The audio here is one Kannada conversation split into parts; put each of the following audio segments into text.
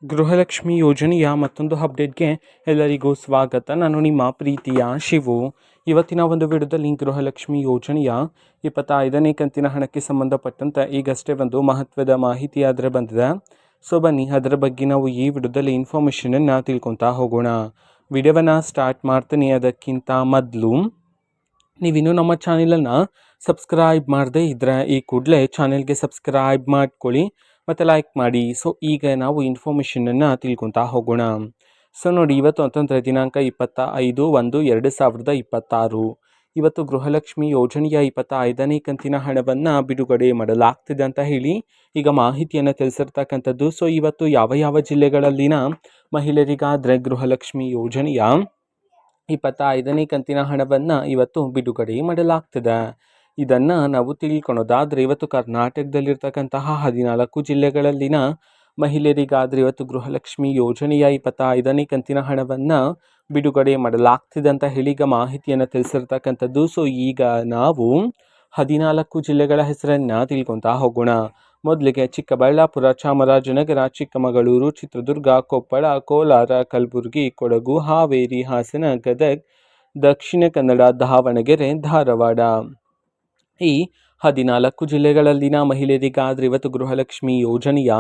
ಗೃಹಲಕ್ಷ್ಮಿ ಯೋಜನೆಯ ಮತ್ತೊಂದು ಅಪ್ಡೇಟ್ಗೆ ಎಲ್ಲರಿಗೂ ಸ್ವಾಗತ. ನಾನು ನಿಮ್ಮ ಪ್ರೀತಿಯ ಶಿವು. ಇವತ್ತಿನ ಒಂದು ವಿಡಿಯೋದಲ್ಲಿ ಗೃಹಲಕ್ಷ್ಮಿ ಯೋಜನೆಯ 25ನೇ ಕಂತಿನ ಹಣಕ್ಕೆ ಸಂಬಂಧಪಟ್ಟಂತೆ ಈಗಷ್ಟೇ ಒಂದು ಮಹತ್ವದ ಮಾಹಿತಿ ಆದರೆ ಬಂದಿದೆ. ಸೊ ಬನ್ನಿ ಅದರ ಬಗ್ಗೆ ನಾವು ಈ ವಿಡಿಯೋದಲ್ಲಿ ಇನ್ಫಾರ್ಮೇಷನನ್ನು ತಿಳ್ಕೊತಾ ಹೋಗೋಣ. ವಿಡಿಯೋವನ್ನು ಸ್ಟಾರ್ಟ್ ಮಾಡ್ತೀನಿ. ಅದಕ್ಕಿಂತ ಮೊದಲು ನೀವಿನ್ನೂ ನಮ್ಮ ಚಾನೆಲನ್ನು ಸಬ್ಸ್ಕ್ರೈಬ್ ಮಾಡದೇ ಇದ್ದರೆ ಈ ಕೂಡಲೇ ಚಾನೆಲ್ಗೆ ಸಬ್ಸ್ಕ್ರೈಬ್ ಮಾಡ್ಕೊಳ್ಳಿ ಮತ್ತು ಲೈಕ್ ಮಾಡಿ. ಸೊ ಈಗ ನಾವು ಇನ್ಫಾರ್ಮೇಷನನ್ನು ತಿಳ್ಕೊತಾ ಹೋಗೋಣ. ಸೊ ನೋಡಿ, ಇವತ್ತು ಅಂತಂದರೆ ದಿನಾಂಕ 25/1/2026. ಇವತ್ತು ಗೃಹಲಕ್ಷ್ಮಿ ಯೋಜನೆಯ 25ನೇ ಕಂತಿನ ಹಣವನ್ನು ಬಿಡುಗಡೆ ಮಾಡಲಾಗ್ತಿದೆ ಅಂತ ಹೇಳಿ ಈಗ ಮಾಹಿತಿಯನ್ನು ತಿಳಿಸಿರ್ತಕ್ಕಂಥದ್ದು. ಸೊ ಇವತ್ತು ಯಾವ ಯಾವ ಜಿಲ್ಲೆಗಳಲ್ಲಿನ ಮಹಿಳೆಯರಿಗಾದರೆ ಗೃಹಲಕ್ಷ್ಮಿ ಯೋಜನೆಯ 25ನೇ ಕಂತಿನ ಹಣವನ್ನು ಇವತ್ತು ಬಿಡುಗಡೆ ಮಾಡಲಾಗ್ತದೆ. ಇದನ್ನು ನಾವು ತಿಳ್ಕೊಳೋದಾದರೆ ಇವತ್ತು ಕರ್ನಾಟಕದಲ್ಲಿರ್ತಕ್ಕಂತಹ 14 ಜಿಲ್ಲೆಗಳಲ್ಲಿನ ಮಹಿಳೆಯರಿಗಾದರೆ ಇವತ್ತು ಗೃಹಲಕ್ಷ್ಮಿ ಯೋಜನೆಯ 25ನೇ ಕಂತಿನ ಹಣವನ್ನು ಬಿಡುಗಡೆ ಮಾಡಲಾಗ್ತಿದೆ ಅಂತ ಹೇಳಿ ಈಗ ಮಾಹಿತಿಯನ್ನು ತಿಳಿಸಿರ್ತಕ್ಕಂಥದ್ದು. ಸೊ ಈಗ ನಾವು 14 ಜಿಲ್ಲೆಗಳ ಹೆಸರನ್ನು ತಿಳ್ಕೊತಾ ಹೋಗೋಣ. ಮೊದಲಿಗೆ ಚಿಕ್ಕಬಳ್ಳಾಪುರ, ಚಾಮರಾಜನಗರ, ಚಿಕ್ಕಮಗಳೂರು, ಚಿತ್ರದುರ್ಗ, ಕೊಪ್ಪಳ, ಕೋಲಾರ, ಕಲಬುರಗಿ, ಕೊಡಗು, ಹಾವೇರಿ, ಹಾಸನ, ಗದಗ, ದಕ್ಷಿಣ ಕನ್ನಡ, ದಾವಣಗೆರೆ, ಧಾರವಾಡ. ಈ 14 ಜಿಲ್ಲೆಗಳಲ್ಲಿನ ಮಹಿಳೆಯರಿಗಾದರೆ ಇವತ್ತು ಗೃಹಲಕ್ಷ್ಮಿ ಯೋಜನೆಯ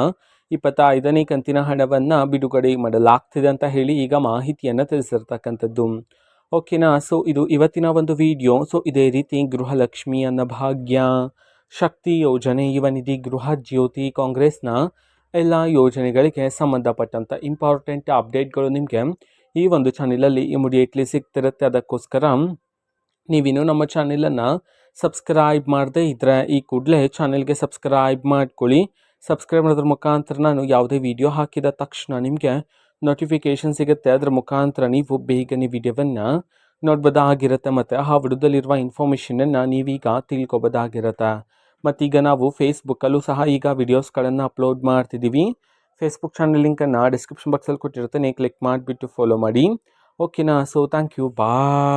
25ನೇ ಕಂತಿನ ಹಣವನ್ನು ಬಿಡುಗಡೆ ಮಾಡಲಾಗ್ತಿದೆ ಅಂತ ಹೇಳಿ ಈಗ ಮಾಹಿತಿಯನ್ನು ತಿಳಿಸಿರ್ತಕ್ಕಂಥದ್ದು. ಓಕೆನಾ. ಸೊ ಇದು ಇವತ್ತಿನ ಒಂದು ವಿಡಿಯೋ. ಸೊ ಇದೇ ರೀತಿ ಗೃಹಲಕ್ಷ್ಮಿ, ಅನ್ನಭಾಗ್ಯ, ಶಕ್ತಿ ಯೋಜನೆ, ಯುವನಿಧಿ, ಗೃಹ ಜ್ಯೋತಿ, ಕಾಂಗ್ರೆಸ್ನ ಎಲ್ಲ ಯೋಜನೆಗಳಿಗೆ ಸಂಬಂಧಪಟ್ಟಂಥ ಇಂಪಾರ್ಟೆಂಟ್ ಅಪ್ಡೇಟ್ಗಳು ನಿಮಗೆ ಈ ಒಂದು ಚಾನಲಲ್ಲಿ ಇಮಿಡಿಯೇಟ್ಲಿ ಸಿಗ್ತಿರುತ್ತೆ. ಅದಕ್ಕೋಸ್ಕರ ನೀವಿನ್ನೂ ನಮ್ಮ ಚಾನೆಲನ್ನು ಸಬ್ಸ್ಕ್ರೈಬ್ ಮಾಡದೇ ಇದ್ದರೆ ಈ ಕೂಡಲೇ ಚಾನೆಲ್ಗೆ ಸಬ್ಸ್ಕ್ರೈಬ್ ಮಾಡ್ಕೊಳ್ಳಿ. ಸಬ್ಸ್ಕ್ರೈಬ್ ಮಾಡೋದ್ರ ಮುಖಾಂತರ ನಾನು ಯಾವುದೇ ವಿಡಿಯೋ ಹಾಕಿದ ತಕ್ಷಣ ನಿಮಗೆ ನೋಟಿಫಿಕೇಷನ್ ಸಿಗುತ್ತೆ. ಅದರ ಮುಖಾಂತರ ನೀವು ಬೇಗನೆ ವಿಡಿಯೋವನ್ನು ನೋಡ್ಬೋದಾಗಿರುತ್ತೆ ಮತ್ತು ಆ ವಿಡಿಯೋದಲ್ಲಿರುವ ಇನ್ಫಾರ್ಮೇಷನನ್ನು ನೀವೀಗ ತಿಳ್ಕೊಬೋದಾಗಿರುತ್ತೆ. ಮತ್ತೀಗ ನಾವು ಫೇಸ್ಬುಕ್ಕಲ್ಲೂ ಸಹ ಈಗ ವಿಡಿಯೋಸ್ಗಳನ್ನು ಅಪ್ಲೋಡ್ ಮಾಡ್ತಿದ್ದೀವಿ. ಫೇಸ್ಬುಕ್ ಚಾನಲ್ ಲಿಂಕನ್ನು ಡಿಸ್ಕ್ರಿಪ್ಷನ್ ಬಾಕ್ಸಲ್ಲಿ ಕೊಟ್ಟಿರುತ್ತೆ, ಕ್ಲಿಕ್ ಮಾಡಿಬಿಟ್ಟು ಫಾಲೋ ಮಾಡಿ. ಓಕೆನಾ. So thank you, bye.